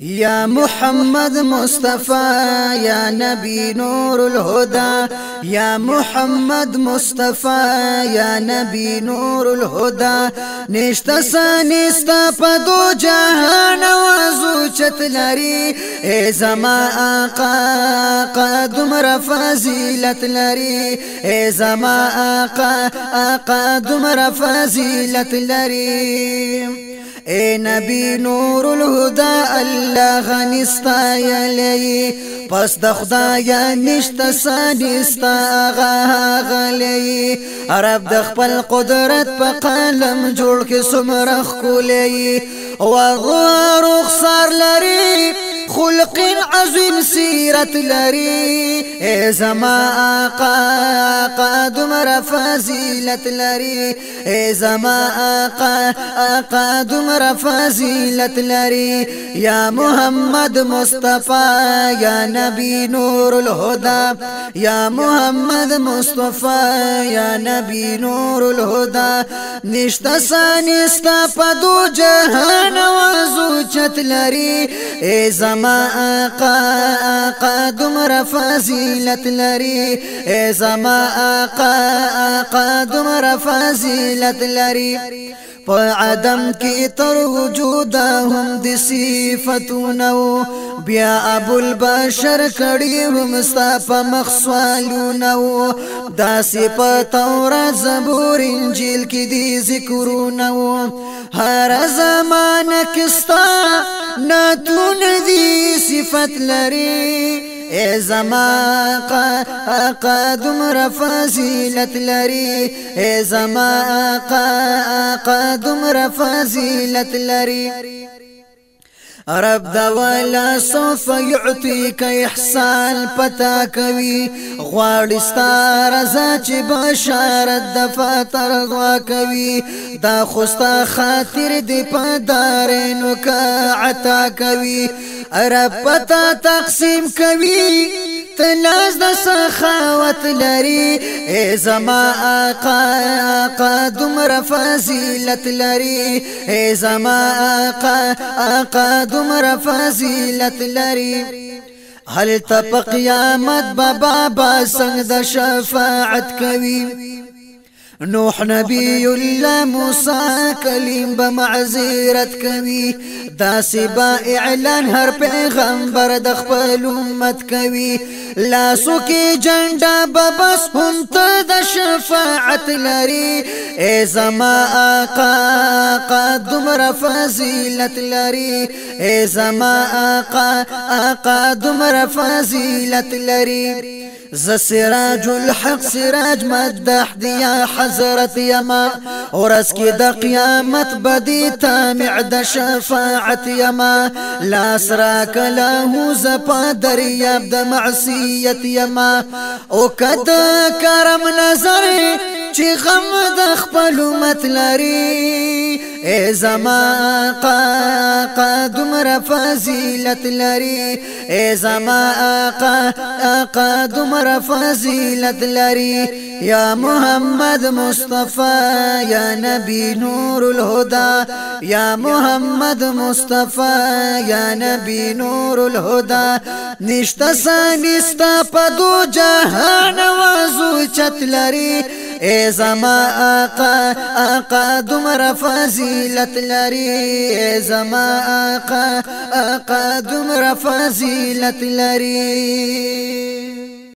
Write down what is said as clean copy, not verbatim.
يا محمد مصطفى يا نبي نور الهدى يا محمد مصطفى يا نبي نور الهدى نشتا سانستا پدو جهان وازو چتلری اے زما آقا دمر فضیلت لری اے زما آقا دمر فضیلت لری اے نبی نور الهدى الله غنستا یلی پس د خدایا نشتا سانستا غلی رب د خپل قدرت په قلم جوړ کې سمره خولي وغوار رخصار لري خلق عظیم سیرت لري اے زما آقا دمر فضیلت لري اے زما آقا دمر فضیلت لري یا محمد مصطفى یا نبی نور الهدى یا محمد مصطفى یا نبی نور الهدى نشتا سانستا پدو جهان وازو چت لري اے زما آقا دمر فضیلت لري اے زما آقا دمر فضیلت لري په عدم کې تر وجودهم د صفاتونو بیا ابو البشر کړي هم صاف مخصالونو دا صفات تورات زبور انجیل کې دي ذکرونو هر زمانه کې ستا ناتون دي صفات لري اے زما آقا دمر فضیلت لري اے زما آقا دمر فضیلت لري رب دا ولا سوف يعطيك احسان پتا کوي غواړي ستار رضا چې بشارت د فطر غوا کوي دا خوستا خاطر دی پدارینو کا عطا کوي رب پتا تقسیم کوي تلاز د سخاوت لري اے زما آقا دمر فضیلت لري اے زما آقا دمر فضیلت لري هل تپ قیامت بابا سنگ د شفاعت کوي نوح نبی الله موسی کلیم بمعذرت کوي داسبا اعلان هر پیغمبر د خپل امت کوي لاسو کې جنډا ببس هم ته د شفاعت لري اے زما آقا دمر فضیلت لري اے زما آقا دمر فضیلت لري ز سراج الحق سراج مدح دیا حضرت یما ورس کی د قیامت بدی تامع د شفاعت یما لاس را کله زپا دریاب د معصیت یما او کد کرم نظر چې غم د خپل امت لري اے زما آقا دمر فضیلت لري اے زما آقا دمر فضیلت لري یا محمد مصطفى یا نبی نور الهدى یا محمد مصطفى یا نبی نور الهدى نشتا سانستا پدو جهان وازو چت لري اے زما آقا دمر فضیلت لري اے زما آقا دمر فضیلت لري